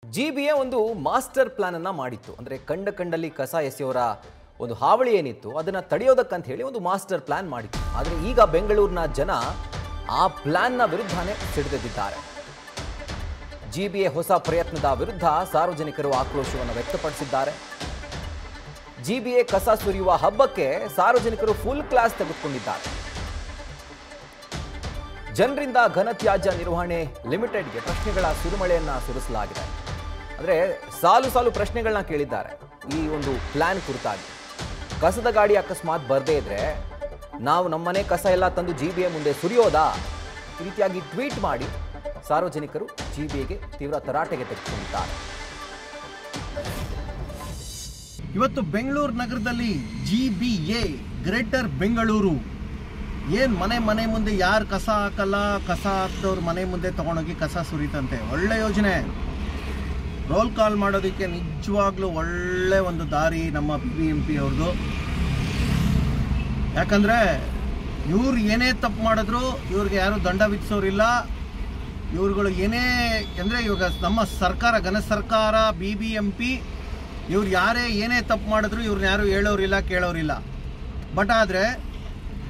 GBA ಒಂದು master plan ಅನ್ನು ಮಾಡಿತ್ತು. ಅಂದರೆ ಕಂಡಲ್ಲಿ ಕಸ ಎಸೆಯೋರ ಒಂದು ಹಾವಳಿ ಏನಿತ್ತು ಅದನ್ನು ತಡೆಯೋದಕ್ಕಂತ ಹೇಳಿ ಒಂದು ಮಾಸ್ಟರ್ ಪ್ಲಾನ್ ಮಾಡಿತ್ತು. ಆದರೆ ಈಗ ಬೆಂಗಳೂರಿನ ಜನ ಆ ಪ್ಲಾನ್ನ ವಿರುದ್ಧನೇ ಸಿಡಿದೆದ್ದಿದ್ದಾರೆ. ಜಿಬಿಎ ಹೊಸ ಪ್ರಯತ್ನದ ವಿರುದ್ಧ ಸಾರ್ವಜನಿಕರು ಆಕ್ರೋಶವನ್ನು ವ್ಯಕ್ತಪಡಿಸಿದ್ದಾರೆ. ಜಿಬಿಎ ಕಸ ಸುರಿಯುವ ಹಬ್ಬಕ್ಕೆ ಸಾರ್ವಜನಿಕರು ಫುಲ್ ಕ್ಲಾಸ್ ತೆಗೆದುಕೊಂಡಿದ್ದಾರೆ. ಜನರಿಂದ ಘನತ್ಯಾಜ್ಯ ನಿರ್ವಹಣೆ ಲಿಮಿಟೆಡ್ಗೆ ಪ್ರಶ್ನೆಗಳ ಸುರಿಮಳೆಯನ್ನ ಸುರಿಸಲಾಗಿದೆ. ಅಂದರೆ ಸಾಲು ಪ್ರಶ್ನೆಗಳನ್ನ ಕೇಳಿದ್ದಾರೆ. ಈ ಒಂದು ಪ್ಲಾನ್ ಕುರಿತಾಗಿ ಕಸದ ಗಾಡಿ ಅಕಸ್ಮಾತ್ ಬರದೇ ಇದ್ರೆ ನಾವು ನಮ್ಮನೆ ಕಸ ಎಲ್ಲ ತಂದು ಜಿಬಿಎ ಮುಂದೆ ಸುರಿಯೋದಾ? ಈ ರೀತಿಯಾಗಿ ಟ್ವೀಟ್ ಮಾಡಿ ಸಾರ್ವಜನಿಕರು ಜಿಬಿಎಗೆ ತೀವ್ರ ತರಾಟೆಗೆ ತೆಗೆದುಕೊಂಡಿದ್ದಾರೆ. ಇವತ್ತು ಬೆಂಗಳೂರು ನಗರದಲ್ಲಿ ಜಿಬಿಎ ಗ್ರೇಟರ್ ಬೆಂಗಳೂರು ಏನು ಮನೆ ಮುಂದೆ ಯಾರು ಕಸ ಹಾಕಲ್ಲ, ಕಸ ಹಾಕ್ದವ್ರು ಮನೆ ಮುಂದೆ ತೊಗೊಂಡೋಗಿ ಕಸ ಸುರಿತಂತೆ. ಒಳ್ಳೆ ಯೋಜನೆ. ರೋಲ್ ಕಾಲ್ ಮಾಡೋದಕ್ಕೆ ನಿಜವಾಗ್ಲೂ ಒಳ್ಳೆ ಒಂದು ದಾರಿ ನಮ್ಮ BBMP ಅವ್ರದ್ದು. ಯಾಕಂದರೆ ಇವ್ರು ಏನೇ ತಪ್ಪು ಮಾಡಿದ್ರು ಇವ್ರಿಗೆ ಯಾರು ದಂಡ ವಿಧಿಸೋರಿಲ್ಲ. ಇವ್ರುಗಳು ಏನೇ ಅಂದರೆ ಇವಾಗ ನಮ್ಮ ಸರ್ಕಾರ, ಘನ ಸರ್ಕಾರ, BBMP ಇವ್ರು ಯಾರೇ ಏನೇ ತಪ್ಪು ಮಾಡಿದ್ರು ಇವ್ರನ್ನ ಯಾರು ಹೇಳೋರಿಲ್ಲ, ಕೇಳೋರಿಲ್ಲ. ಬಟ್ ಆದರೆ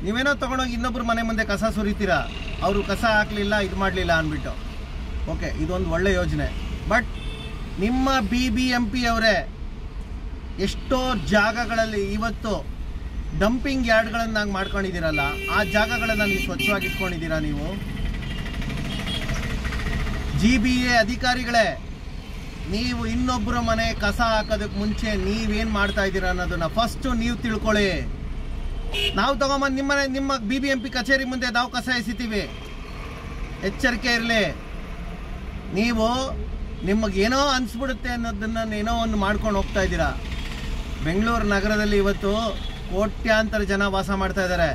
ನೀವೇನೋ ತೊಗೊಂಡೋಗಿ ಇನ್ನೊಬ್ರು ಮನೆ ಮುಂದೆ ಕಸ ಸುರಿತೀರಾ, ಅವರು ಕಸ ಹಾಕಲಿಲ್ಲ, ಇದು ಮಾಡಲಿಲ್ಲ ಅಂದ್ಬಿಟ್ಟು. ಓಕೆ, ಇದೊಂದು ಒಳ್ಳೆ ಯೋಜನೆ. ಬಟ್ ನಿಮ್ಮ BBMP ಅವರೇ ಎಷ್ಟೋ ಜಾಗಗಳಲ್ಲಿ ಇವತ್ತು ಡಂಪಿಂಗ್ ಯಾರ್ಡ್ಗಳನ್ನು ಮಾಡ್ಕೊಂಡಿದ್ದೀರಲ್ಲ, ಆ ಜಾಗಗಳನ್ನು ನೀವು ಸ್ವಚ್ಛವಾಗಿ ಇಟ್ಕೊಂಡಿದ್ದೀರಾ? ನೀವು GBA ಅಧಿಕಾರಿಗಳೇ, ನೀವು ಇನ್ನೊಬ್ಬರ ಮನೆ ಕಸ ಹಾಕೋದಕ್ಕೆ ಮುಂಚೆ ನೀವೇನು ಮಾಡ್ತಾ ಇದ್ದೀರಾ ಅನ್ನೋದನ್ನ ಫಸ್ಟು ನೀವು ತಿಳ್ಕೊಳ್ಳಿ. ನಾವು ತಗೊಂಬಂದು ನಿಮ್ಮ BBMP ಕಚೇರಿ ಮುಂದೆ ನಾವು ಕಸ ಎಸಿತೀವಿ. ಎಚ್ಚರಿಕೆ ಇರಲಿ. ನೀವು ನಿಮಗೇನೋ ಅನಿಸ್ಬಿಡುತ್ತೆ ಅನ್ನೋದನ್ನು ಏನೋ ಒಂದು ಮಾಡ್ಕೊಂಡು ಹೋಗ್ತಾ ಇದ್ದೀರಾ. ಬೆಂಗಳೂರು ನಗರದಲ್ಲಿ ಇವತ್ತು ಕೋಟ್ಯಾಂತರ ಜನ ವಾಸ ಮಾಡ್ತಾ ಇದ್ದಾರೆ.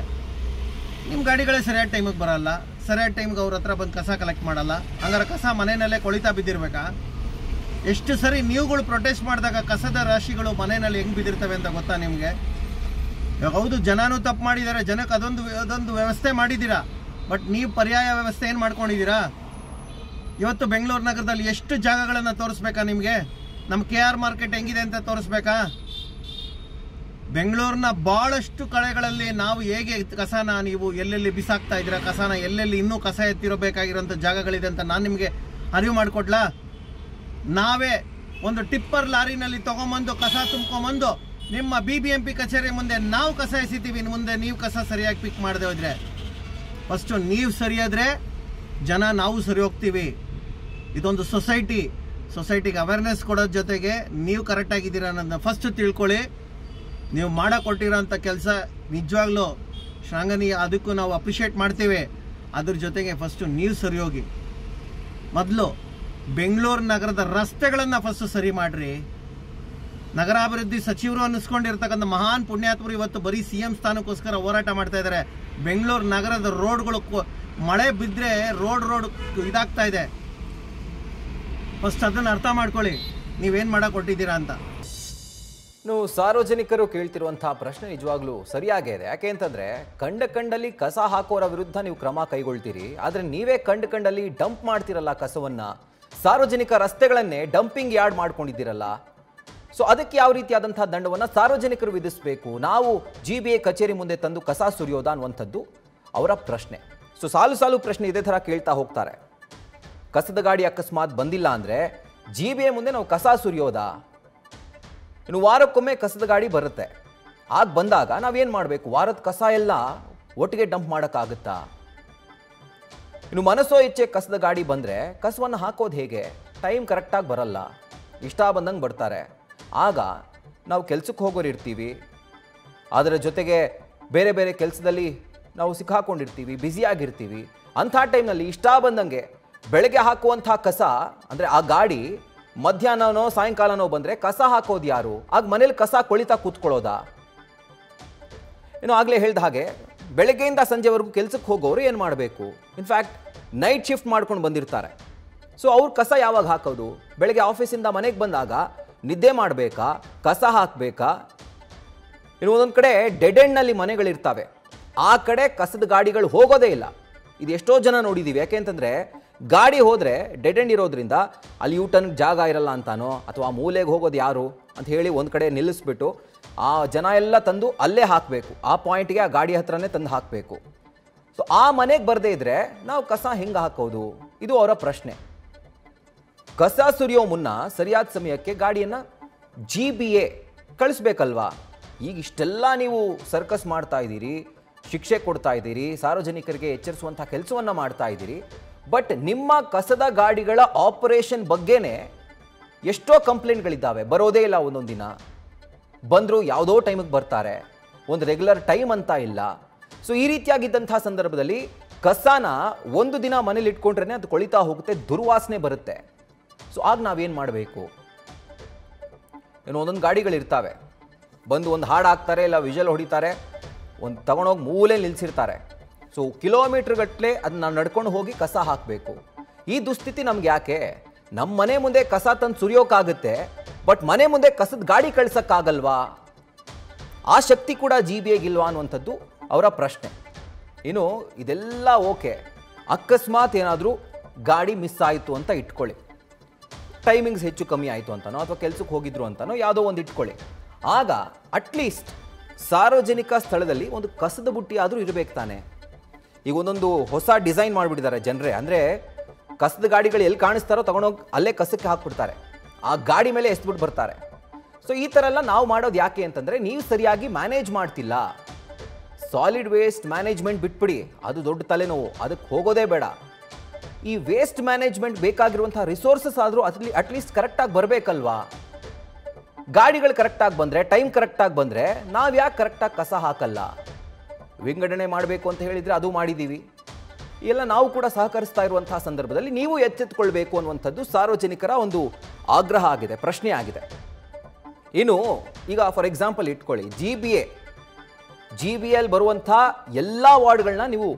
ನಿಮ್ಮ ಗಾಡಿಗಳೇ ಸರಿಯಾದ ಟೈಮಿಗೆ ಬರಲ್ಲ, ಸರಿಯಾದ ಟೈಮ್ಗೆ ಅವ್ರ ಹತ್ರ ಬಂದು ಕಸ ಕಲೆಕ್ಟ್ ಮಾಡಲ್ಲ. ಹಂಗಾರೆ ಕಸ ಮನೆಯಲ್ಲೇ ಕೊಳಿತಾ ಬಿದ್ದಿರ್ಬೇಕಾ? ಎಷ್ಟು ಸರಿ ನೀವುಗಳು ಪ್ರೊಟೆಸ್ಟ್ ಮಾಡಿದಾಗ ಕಸದ ರಾಶಿಗಳು ಮನೆಯಲ್ಲಿ ಹೆಂಗೆ ಬಿದ್ದಿರ್ತವೆ ಅಂತ ಗೊತ್ತಾ ನಿಮಗೆ? ಹೌದು, ಜನನೂ ತಪ್ಪು ಮಾಡಿದ್ದಾರೆ, ಜನಕ್ಕೆ ಅದೊಂದು ವ್ಯವಸ್ಥೆ ಮಾಡಿದ್ದೀರಾ. ಬಟ್ ನೀವು ಪರ್ಯಾಯ ವ್ಯವಸ್ಥೆ ಏನು ಮಾಡ್ಕೊಂಡಿದ್ದೀರಾ? ಇವತ್ತು ಬೆಂಗಳೂರು ನಗರದಲ್ಲಿ ಎಷ್ಟು ಜಾಗಗಳನ್ನು ತೋರಿಸ್ಬೇಕಾ ನಿಮಗೆ? ನಮ್ಮ KR ಮಾರ್ಕೆಟ್ ಹೆಂಗಿದೆ ಅಂತ ತೋರಿಸ್ಬೇಕಾ? ಬೆಂಗಳೂರಿನ ಭಾಳಷ್ಟು ಕಡೆಗಳಲ್ಲಿ ನಾವು ಹೇಗೆ ಕಸನ ನೀವು ಎಲ್ಲೆಲ್ಲಿ ಬಿಸಾಕ್ತಾ ಇದ್ದೀರಾ, ಕಸನ ಎಲ್ಲೆಲ್ಲಿ ಇನ್ನೂ ಕಸ ಎತ್ತಿರಬೇಕಾಗಿರೋಂಥ ಜಾಗಗಳಿದೆ ಅಂತ ನಾನು ನಿಮಗೆ ಅರಿವು ಮಾಡಿಕೊಡ್ಲಾ? ನಾವೇ ಒಂದು ಟಿಪ್ಪರ್ ಲಾರಿನಲ್ಲಿ ತೊಗೊಂಬಂದು ಕಸ ತುಂಬ್ಕೊಂಬಂದು ನಿಮ್ಮ BBMP ಕಚೇರಿ ಮುಂದೆ ನಾವು ಕಸ ಎಸಿತೀವಿ. ಮುಂದೆ ನೀವು ಕಸ ಸರಿಯಾಗಿ ಪಿಕ್ ಮಾಡದೆ ಹೋದ್ರೆ, ಫಸ್ಟು ನೀವು ಸರಿಯಾದರೆ ಜನ ನಾವು ಸರಿ ಹೋಗ್ತೀವಿ. ಇದೊಂದು ಸೊಸೈಟಿಗೆ ಅವೇರ್ನೆಸ್ ಕೊಡೋದ್ರ ಜೊತೆಗೆ ನೀವು ಕರೆಕ್ಟಾಗಿದ್ದೀರಾ ಅನ್ನೋದನ್ನ ಫಸ್ಟ್ ತಿಳ್ಕೊಳ್ಳಿ. ನೀವು ಕೊಟ್ಟಿರೋಂಥ ಕೆಲಸ ನಿಜವಾಗ್ಲೂ ಶ್ಲಾಘನೀಯ, ಅದಕ್ಕೂ ನಾವು ಅಪ್ರಿಷಿಯೇಟ್ ಮಾಡ್ತೀವಿ. ಅದ್ರ ಜೊತೆಗೆ ಫಸ್ಟು ನೀವು ಸರಿ ಹೋಗಿ. ಮೊದಲು ಬೆಂಗಳೂರು ನಗರದ ರಸ್ತೆಗಳನ್ನು ಫಸ್ಟು ಸರಿ ಮಾಡಿರಿ. ನಗರಾಭಿವೃದ್ಧಿ ಸಚಿವರು ಅನ್ನಿಸ್ಕೊಂಡಿರ್ತಕ್ಕಂಥ ಮಹಾನ್ ಪುಣ್ಯಾತ್ಮರು ಇವತ್ತು ಬರೀ CM ಸ್ಥಾನಕ್ಕೋಸ್ಕರ ಹೋರಾಟ ಮಾಡ್ತಾ ಇದ್ದಾರೆ. ಬೆಂಗಳೂರು ನಗರದ ರೋಡ್ಗಳು ಮಳೆ ಬಿದ್ದರೆ ರೋಡ್ ಇದಾಗ್ತಾ ಇದೆ. ಫಸ್ಟ್ ಅದನ್ನು ಅರ್ಥ ಮಾಡ್ಕೊಳ್ಳಿ, ನೀವೇನು ಕೊಟ್ಟಿದ್ದೀರಾ ಅಂತ. ಸಾರ್ವಜನಿಕರು ಕೇಳ್ತಿರುವಂತಹ ಪ್ರಶ್ನೆ ನಿಜವಾಗ್ಲೂ ಸರಿಯಾಗೇ ಇದೆ. ಯಾಕೆ ಅಂತಂದ್ರೆ ಕಂಡಲ್ಲಿ ಕಸ ಹಾಕೋರ ವಿರುದ್ಧ ನೀವು ಕ್ರಮ ಕೈಗೊಳ್ತೀರಿ, ಆದ್ರೆ ನೀವೇ ಕಂಡಲ್ಲಿ ಡಂಪ್ ಮಾಡ್ತಿರಲ್ಲ ಕಸವನ್ನ. ಸಾರ್ವಜನಿಕ ರಸ್ತೆಗಳನ್ನೇ ಡಂಪಿಂಗ್ ಯಾರ್ಡ್ ಮಾಡ್ಕೊಂಡಿದ್ದೀರಲ್ಲ. ಸೊ ಅದಕ್ಕೆ ಯಾವ ರೀತಿಯಾದಂತಹ ದಂಡವನ್ನು ಸಾರ್ವಜನಿಕರು ವಿಧಿಸಬೇಕು? ನಾವು GBA ಕಚೇರಿ ಮುಂದೆ ತಂದು ಕಸ ಸುರಿಯೋದಾ ಅನ್ನುವಂಥದ್ದು ಅವರ ಪ್ರಶ್ನೆ. ಸೊ ಸಾಲು ಪ್ರಶ್ನೆ ಇದೇ ಥರ ಕೇಳ್ತಾ ಹೋಗ್ತಾರೆ. ಕಸದ ಗಾಡಿ ಅಕಸ್ಮಾತ್ ಬಂದಿಲ್ಲ ಅಂದರೆ GBA ಮುಂದೆ ನಾವು ಕಸ ಸುರಿಯೋದಾ? ಇನ್ನು ವಾರಕ್ಕೊಮ್ಮೆ ಕಸದ ಗಾಡಿ ಬರುತ್ತೆ. ಆಗ ಬಂದಾಗ ನಾವೇನು ಮಾಡಬೇಕು? ವಾರದ ಕಸ ಎಲ್ಲ ಒಟ್ಟಿಗೆ ಡಂಪ್ ಮಾಡೋಕ್ಕಾಗುತ್ತಾ? ಇನ್ನು ಮನಸ್ಸೋ ಇಚ್ಛೆ ಕಸದ ಗಾಡಿ ಬಂದರೆ ಕಸವನ್ನು ಹಾಕೋದು ಹೇಗೆ? ಟೈಮ್ ಕರೆಕ್ಟಾಗಿ ಬರಲ್ಲ, ಇಷ್ಟ ಬಂದಂಗೆ ಬರ್ತಾರೆ. ಆಗ ನಾವು ಕೆಲಸಕ್ಕೆ ಹೋಗೋರು ಇರ್ತೀವಿ, ಅದರ ಜೊತೆಗೆ ಬೇರೆ ಕೆಲಸದಲ್ಲಿ ನಾವು ಸಿಕ್ಕಾಕೊಂಡಿರ್ತೀವಿ, ಬ್ಯುಸಿಯಾಗಿರ್ತೀವಿ. ಅಂಥ ಟೈಮ್ನಲ್ಲಿ ಇಷ್ಟ ಬಂದಂಗೆ ಬೆಳಗ್ಗೆ ಹಾಕುವಂಥ ಕಸ ಅಂದರೆ ಆ ಗಾಡಿ ಮಧ್ಯಾಹ್ನನೋ ಸಾಯಂಕಾಲನೋ ಬಂದರೆ ಕಸ ಹಾಕೋದು ಯಾರು? ಆಗ ಮನೇಲಿ ಕಸ ಕೊಳಿತಾ ಕೂತ್ಕೊಳ್ಳೋದಾ? ಆಗಲೇ ಹೇಳ್ದ ಹಾಗೆ ಬೆಳಗ್ಗೆಯಿಂದ ಸಂಜೆವರೆಗೂ ಕೆಲಸಕ್ಕೆ ಹೋಗೋರು ಏನು ಮಾಡಬೇಕು? ಇನ್ಫ್ಯಾಕ್ಟ್ ನೈಟ್ ಶಿಫ್ಟ್ ಮಾಡ್ಕೊಂಡು ಬಂದಿರ್ತಾರೆ. ಸೊ ಅವ್ರು ಕಸ ಯಾವಾಗ ಹಾಕೋದು? ಬೆಳಗ್ಗೆ ಆಫೀಸಿಂದ ಮನೆಗೆ ಬಂದಾಗ ನಿದ್ದೆ ಮಾಡಬೇಕಾ, ಕಸ ಹಾಕಬೇಕಾ? ಒಂದೊಂದು ಕಡೆ ಡೆಡ್ ಎಂಡ್ನಲ್ಲಿ ಮನೆಗಳಿರ್ತವೆ, ಆ ಕಡೆ ಕಸದ ಗಾಡಿಗಳು ಹೋಗೋದೇ ಇಲ್ಲ. ಇದು ಎಷ್ಟೋ ಜನ ನೋಡಿದ್ದೀವಿ. ಯಾಕೆ ಅಂತಂದರೆ ಗಾಡಿ ಹೋದರೆ ಡೆಡ್ ಎಂಡ್ ಇರೋದ್ರಿಂದ ಅಲ್ಲಿ ಯೂಟರ್ನ್ಗೆ ಜಾಗ ಇರಲ್ಲ ಅಂತಾನೋ ಅಥವಾ ಆ ಮೂಲೆಗೆ ಹೋಗೋದು ಯಾರು ಅಂತ ಹೇಳಿ ಒಂದು ಕಡೆ ನಿಲ್ಲಿಸ್ಬಿಟ್ಟು ಆ ಜನ ಎಲ್ಲ ತಂದು ಅಲ್ಲೇ ಹಾಕಬೇಕು, ಆ ಪಾಯಿಂಟ್ಗೆ ಆ ಗಾಡಿ ಹತ್ರನೇ ತಂದು ಹಾಕಬೇಕು. ಸೊ ಆ ಮನೆಗೆ ಬರದೇ ಇದ್ದರೆ ನಾವು ಕಸ ಹೆಂಗೆ ಹಾಕೋದು, ಇದು ಅವರ ಪ್ರಶ್ನೆ. ಕಸ ಸುರಿಯೋ ಮುನ್ನ ಸರಿಯಾದ ಸಮಯಕ್ಕೆ ಗಾಡಿಯನ್ನು GBA ಕಳಿಸ್ಬೇಕಲ್ವಾ? ಈಗ ಇಷ್ಟೆಲ್ಲ ನೀವು ಸರ್ಕಸ್ ಮಾಡ್ತಾ ಇದ್ದೀರಿ, ಶಿಕ್ಷೆ ಕೊಡ್ತಾ ಇದ್ದೀರಿ, ಸಾರ್ವಜನಿಕರಿಗೆ ಎಚ್ಚರಿಸುವಂಥ ಕೆಲಸವನ್ನು ಮಾಡ್ತಾ ಇದ್ದೀರಿ. ಬಟ್ ನಿಮ್ಮ ಕಸದ ಗಾಡಿಗಳ ಆಪರೇಷನ್ ಬಗ್ಗೆನೇ ಎಷ್ಟೋ ಕಂಪ್ಲೇಂಟ್ಗಳಿದ್ದಾವೆ. ಬರೋದೇ ಇಲ್ಲ, ಒಂದೊಂದು ದಿನ ಬಂದರೂ ಯಾವುದೋ ಟೈಮಿಗೆ ಬರ್ತಾರೆ, ಒಂದು ರೆಗ್ಯುಲರ್ ಟೈಮ್ ಅಂತ ಇಲ್ಲ. ಸೊ ಈ ರೀತಿಯಾಗಿದ್ದಂಥ ಸಂದರ್ಭದಲ್ಲಿ ಕಸನ ಒಂದು ದಿನ ಮನೇಲಿ ಇಟ್ಕೊಂಡ್ರೆ ಅದು ಕೊಳಿತಾ ಹೋಗುತ್ತೆ, ದುರ್ವಾಸನೆ ಬರುತ್ತೆ. ಸೊ ಆಗ ನಾವೇನು ಮಾಡಬೇಕು? ಒಂದೊಂದು ಗಾಡಿಗಳಿರ್ತಾವೆ, ಬಂದು ಒಂದು ಹಾಡು ಹಾಕ್ತಾರೆ, ಇಲ್ಲ ವಿಜಲ್ ಹೊಡಿತಾರೆ, ಒಂದು ತಗೊಂಡೋಗಿ ಮೂಲೆ ನಿಲ್ಲಿಸಿರ್ತಾರೆ. ಸೊ ಕಿಲೋಮೀಟ್ರ್ ಗಟ್ಟಲೆ ಅದನ್ನ ನಾವು ನಡ್ಕೊಂಡು ಹೋಗಿ ಕಸ ಹಾಕಬೇಕು. ಈ ದುಸ್ಥಿತಿ ನಮ್ಗೆ ಯಾಕೆ? ನಮ್ಮ ಮನೆ ಮುಂದೆ ಕಸ ತಂದು ಸುರಿಯೋಕ್ಕಾಗುತ್ತೆ, ಬಟ್ ಮನೆ ಮುಂದೆ ಕಸದ ಗಾಡಿ ಕಳ್ಸೋಕ್ಕಾಗಲ್ವಾ? ಆ ಶಕ್ತಿ ಕೂಡ GBAಗಿಲ್ವಾ ಅನ್ನುವಂಥದ್ದು ಅವರ ಪ್ರಶ್ನೆ. ಇನ್ನು ಇದೆಲ್ಲ ಓಕೆ, ಅಕಸ್ಮಾತ್ ಏನಾದರೂ ಗಾಡಿ ಮಿಸ್ ಆಯಿತು ಅಂತ ಇಟ್ಕೊಳ್ಳಿ, ಟೈಮಿಂಗ್ಸ್ ಹೆಚ್ಚು ಕಮ್ಮಿ ಆಯಿತು ಅಂತನೋ ಅಥವಾ ಕೆಲಸಕ್ಕೆ ಹೋಗಿದ್ರು ಅಂತನೋ ಯಾವುದೋ ಒಂದು ಇಟ್ಕೊಳ್ಳಿ. ಆಗ ಅಟ್ಲೀಸ್ಟ್ ಸಾರ್ವಜನಿಕ ಸ್ಥಳದಲ್ಲಿ ಒಂದು ಕಸದ ಬುಟ್ಟಿ ಆದರೂ ಇರಬೇಕು ತಾನೆ. ಈಗ ಒಂದೊಂದು ಹೊಸ ಡಿಸೈನ್ ಮಾಡಿಬಿಟ್ಟಿದ್ದಾರೆ ಜನರೇ, ಅಂದರೆ ಕಸದ ಗಾಡಿಗಳು ಎಲ್ಲಿ ಕಾಣಿಸ್ತಾರೋ ತಗೊಂಡೋಗಿ ಅಲ್ಲೇ ಕಸಕ್ಕೆ ಹಾಕ್ಬಿಡ್ತಾರೆ, ಆ ಗಾಡಿ ಮೇಲೆ ಎಸ್ಬಿಟ್ಟು ಬರ್ತಾರೆ. ಸೊ ಈ ಥರ ಎಲ್ಲ ನಾವು ಮಾಡೋದು ಯಾಕೆ ಅಂತಂದರೆ, ನೀವು ಸರಿಯಾಗಿ ಮ್ಯಾನೇಜ್ ಮಾಡ್ತಿಲ್ಲ. ಸಾಲಿಡ್ ವೇಸ್ಟ್ ಮ್ಯಾನೇಜ್ಮೆಂಟ್ ಬಿಟ್ಬಿಡಿ, ಅದು ದೊಡ್ಡ ತಲೆನೋವು, ಅದಕ್ಕೆ ಹೋಗೋದೇ ಬೇಡ. ಈ ವೇಸ್ಟ್ ಮ್ಯಾನೇಜ್ಮೆಂಟ್ ಬೇಕಾಗಿರುವಂಥ ರಿಸೋರ್ಸಸ್ ಆದರೂ ಅಟ್ಲೀಸ್ಟ್ ಕರೆಕ್ಟಾಗಿ ಬರಬೇಕಲ್ವಾ? ಗಾಡಿಗಳು ಕರೆಕ್ಟಾಗಿ ಬಂದರೆ, ಟೈಮ್ ಕರೆಕ್ಟಾಗಿ ಬಂದರೆ ನಾವು ಯಾಕೆ ಕರೆಕ್ಟಾಗಿ ಕಸ ಹಾಕಲ್ಲ? ವಿಂಗಡಣೆ ಮಾಡಬೇಕು ಅಂತ ಹೇಳಿದರೆ ಅದು ಮಾಡಿದ್ದೀವಿ. ಎಲ್ಲ ನಾವು ಕೂಡ ಸಹಕರಿಸ್ತಾ ಇರುವಂತಹ ಸಂದರ್ಭದಲ್ಲಿ ನೀವು ಎಚ್ಚೆತ್ತುಕೊಳ್ಬೇಕು ಅನ್ನುವಂಥದ್ದು ಸಾರ್ವಜನಿಕರ ಒಂದು ಆಗ್ರಹ ಆಗಿದೆ, ಪ್ರಶ್ನೆ ಆಗಿದೆ. ಇನ್ನು ಈಗ ಫಾರ್ ಎಕ್ಸಾಂಪಲ್ ಇಟ್ಕೊಳ್ಳಿ, GBA ಬರುವಂಥ ಎಲ್ಲ ವಾರ್ಡ್ಗಳನ್ನ ನೀವು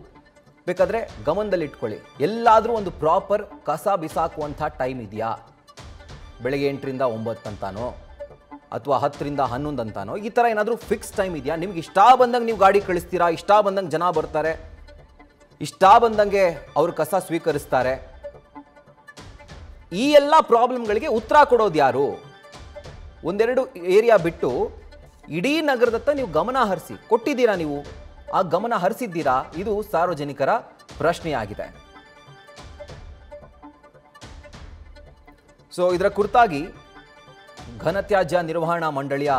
ಬೇಕಾದರೆ ಗಮನದಲ್ಲಿ ಇಟ್ಕೊಳ್ಳಿ. ಎಲ್ಲಾದರೂ ಒಂದು ಪ್ರಾಪರ್ ಕಸ ಬಿಸಾಕುವಂಥ ಟೈಮ್ ಇದೆಯಾ? ಬೆಳಗ್ಗೆ 8ರಿಂದ 9 ಅಂತಾನೋ ಅಥವಾ 10ರಿಂದ 11 ಅಂತಾನೋ, ಈ ಥರ ಏನಾದರೂ ಫಿಕ್ಸ್ ಟೈಮ್ ಇದೆಯಾ? ನಿಮ್ಗೆ ಇಷ್ಟ ಬಂದಂಗೆ ನೀವು ಗಾಡಿ ಕಳಿಸ್ತೀರಾ, ಇಷ್ಟ ಬಂದಂಗೆ ಜನ ಬರ್ತಾರೆ, ಇಷ್ಟ ಬಂದಂಗೆ ಅವರು ಕಸ ಸ್ವೀಕರಿಸ್ತಾರೆ. ಈ ಎಲ್ಲ ಪ್ರಾಬ್ಲಮ್ಗಳಿಗೆ ಉತ್ತರ ಕೊಡೋದು ಯಾರು? ಒಂದೆರಡು ಏರಿಯಾ ಬಿಟ್ಟು ಇಡೀ ನಗರದತ್ತ ನೀವು ಗಮನ ಹರಿಸಿ ಕೊಟ್ಟಿದ್ದೀರಾ, ನೀವು ಆ ಗಮನ ಹರಿಸಿದ್ದೀರಾ? ಇದು ಸಾರ್ವಜನಿಕರ ಪ್ರಶ್ನೆಯಾಗಿದೆ. ಸೊ ಇದರ ಕುರಿತಾಗಿ ಘನತ್ಯಾಜ್ಯ ನಿರ್ವಹಣಾ ಮಂಡಳಿಯ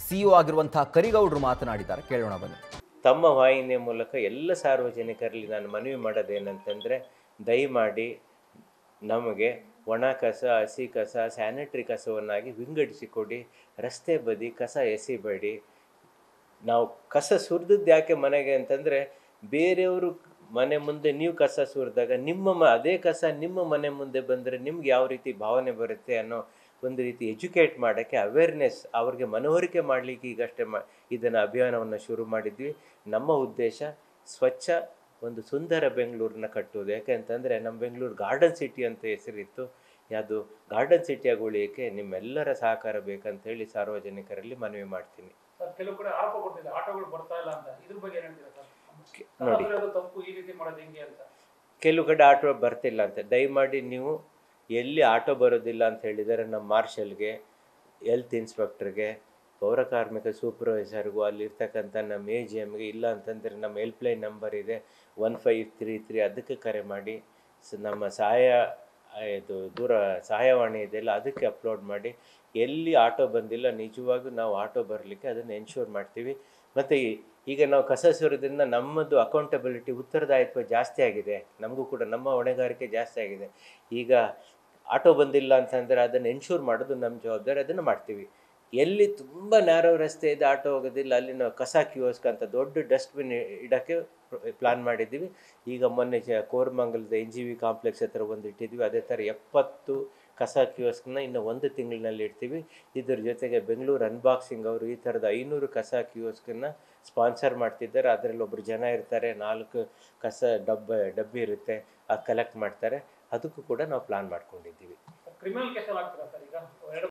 CEO ಆಗಿರುವಂತಹ ಕರಿಗೌಡರು ಮಾತನಾಡಿದ್ದಾರೆ, ಕೇಳೋಣ ಬನ್ನಿ. ತಮ್ಮ ವಾಹಿನಿಯ ಮೂಲಕ ಎಲ್ಲ ಸಾರ್ವಜನಿಕರಲ್ಲಿ ನಾನು ಮನವಿ ಮಾಡೋದೇನಂತಂದರೆ, ದಯಮಾಡಿ ನಮಗೆ ಒಣ ಕಸ, ಹಸಿ ಕಸ, ಸ್ಯಾನಿಟರಿ ಕಸವನ್ನಾಗಿ ವಿಂಗಡಿಸಿಕೊಡಿ. ರಸ್ತೆ ಬದಿ ಕಸ ಎಸಿಬೇಡಿ. ನಾವು ಕಸ ಸುರಿದದ್ದು ಯಾಕೆ ಮನೆಗೆ ಅಂತಂದರೆ, ಬೇರೆಯವರು ಮನೆ ಮುಂದೆ ನೀವು ಕಸ ಸುರಿದಾಗ ಅದೇ ಕಸ ನಿಮ್ಮ ಮನೆ ಮುಂದೆ ಬಂದರೆ ನಿಮ್ಗೆ ಯಾವ ರೀತಿ ಭಾವನೆ ಬರುತ್ತೆ ಅನ್ನೋ ಒಂದು ರೀತಿ ಎಜುಕೇಟ್ ಮಾಡೋಕ್ಕೆ, ಅವೇರ್ನೆಸ್ ಅವ್ರಿಗೆ ಮನವರಿಕೆ ಮಾಡಲಿಕ್ಕೆ ಈಗಷ್ಟೇ ಇದನ್ನು ಅಭಿಯಾನವನ್ನು ಶುರು ಮಾಡಿದ್ವಿ. ನಮ್ಮ ಉದ್ದೇಶ ಸ್ವಚ್ಛ ಒಂದು ಸುಂದರ ಬೆಂಗಳೂರನ್ನ ಕಟ್ಟುವುದು. ಯಾಕೆಂತಂದರೆ ನಮ್ಮ ಬೆಂಗಳೂರು ಗಾರ್ಡನ್ ಸಿಟಿ ಅಂತ ಹೆಸರಿತ್ತು, ಅದು ಗಾರ್ಡನ್ ಸಿಟಿಯಾಗಿ ಉಳಿಯೋಕ್ಕೆ ನಿಮ್ಮೆಲ್ಲರ ಸಹಕಾರ ಬೇಕಂತೇಳಿ ಸಾರ್ವಜನಿಕರಲ್ಲಿ ಮನವಿ ಮಾಡ್ತೀನಿ. ಕೆಲವು ಕಡೆ ಆರೋಪ ಕೊಡ್ತಿದೆ ಆಟೋಗಳು ಬರ್ತಾ ಇಲ್ಲ ಅಂತ, ಇದ್ರ ಬಗ್ಗೆ ಏನು ಹೇಳ್ತೀರಾ ಸರ್? ನೋಡಿ, ತಪ್ಪು ಈ ರೀತಿ ಮಾಡೋದು ಹೆಂಗೆ ಅಂತ. ಕೆಲವು ಕಡೆ ಆಟೋ ಬರ್ತಿಲ್ಲ ಅಂತ, ದಯಮಾಡಿ ನೀವು ಎಲ್ಲಿ ಆಟೋ ಬರೋದಿಲ್ಲ ಅಂತ ಹೇಳಿದರೆ ನಮ್ಮ ಮಾರ್ಷಲ್ಗೆ, ಹೆಲ್ತ್ ಇನ್ಸ್ಪೆಕ್ಟರ್ಗೆ, ಪೌರ ಕಾರ್ಮಿಕ ಸೂಪರ್ವೈಸರ್ಗೂ, ಅಲ್ಲಿರ್ತಕ್ಕಂಥ ನಮ್ಮ AGMಗೆ, ಇಲ್ಲ ಅಂತಂದರೆ ನಮ್ಮ ಹೆಲ್ಪ್ಲೈನ್ ನಂಬರ್ ಇದೆ 1533, ಅದಕ್ಕೆ ಕರೆ ಮಾಡಿ. ನಮ್ಮ ಸಹಾಯವಾಣಿ ಇದೆಯಲ್ಲ, ಅದಕ್ಕೆ ಅಪ್ಲೋಡ್ ಮಾಡಿ. ಎಲ್ಲಿ ಆಟೋ ಬಂದಿಲ್ಲ ನಿಜವಾಗೂ ನಾವು ಆಟೋ ಬರಲಿಕ್ಕೆ ಅದನ್ನು ಎನ್ಶೂರ್ ಮಾಡ್ತೀವಿ. ಮತ್ತು ಈಗ ನಾವು ಕಸ ಸುರಿದ್ರಿಂದ ನಮ್ಮದು ಅಕೌಂಟಬಿಲಿಟಿ, ಉತ್ತರದಾಯಿತ್ವ ಜಾಸ್ತಿ ಆಗಿದೆ. ನಮಗೂ ಕೂಡ ನಮ್ಮ ಹೊಣೆಗಾರಿಕೆ ಜಾಸ್ತಿ ಆಗಿದೆ. ಈಗ ಆಟೋ ಬಂದಿಲ್ಲ ಅಂತಂದರೆ ಅದನ್ನು ಎನ್ಶೂರ್ ಮಾಡೋದು ನಮ್ಮ ಜವಾಬ್ದಾರಿ, ಅದನ್ನು ಮಾಡ್ತೀವಿ. ಎಲ್ಲಿ ತುಂಬ ನ್ಯಾರೋ ರಸ್ತೆ ಇದೆ, ಆಟೋ ಹೋಗೋದಿಲ್ಲ, ಅಲ್ಲಿ ನಾವು ಕಸ ಕಿಯೋಸ್ಕ್ ಅಂತ ದೊಡ್ಡ ಡಸ್ಟ್ಬಿನ್ ಇಡೋಕ್ಕೆ ಪ್ಲಾನ್ ಮಾಡಿದ್ದೀವಿ. ಈಗ ಮೊನ್ನೆ ಕೋರಮಂಗಲದ NGV ಕಾಂಪ್ಲೆಕ್ಸ್ ಹತ್ರ ಒಂದು ಇಟ್ಟಿದ್ವಿ. ಅದೇ ಥರ 70 ಕಸ ಕಿಯೋಸ್ಕನ್ನ ಇನ್ನು 1 ತಿಂಗಳಿನಲ್ಲಿ ಇಡ್ತೀವಿ. ಇದ್ರ ಜೊತೆಗೆ ಬೆಂಗಳೂರು ಅನ್ಬಾಕ್ಸಿಂಗ್ ಅವರು ಈ ಥರದ 500 ಕಸ ಕಿಯೋಸ್ಕನ್ನು ಸ್ಪಾನ್ಸರ್ ಮಾಡ್ತಿದ್ದಾರೆ. ಅದರಲ್ಲಿ ಒಬ್ಬರು ಜನ ಇರ್ತಾರೆ, 4 ಕಸ ಡಬ್ಬಿ ಇರುತ್ತೆ, ಅದು ಕಲೆಕ್ಟ್ ಮಾಡ್ತಾರೆ. ಅದಕ್ಕೂ ಕೂಡ ನಾವು ಪ್ಲಾನ್ ಮಾಡ್ಕೊಂಡಿದ್ದೀವಿ. ಕ್ರಿಮಿನಲ್ ಕೇಸ್ ಆಗ್ತದೆ ಸರ್ ಈಗ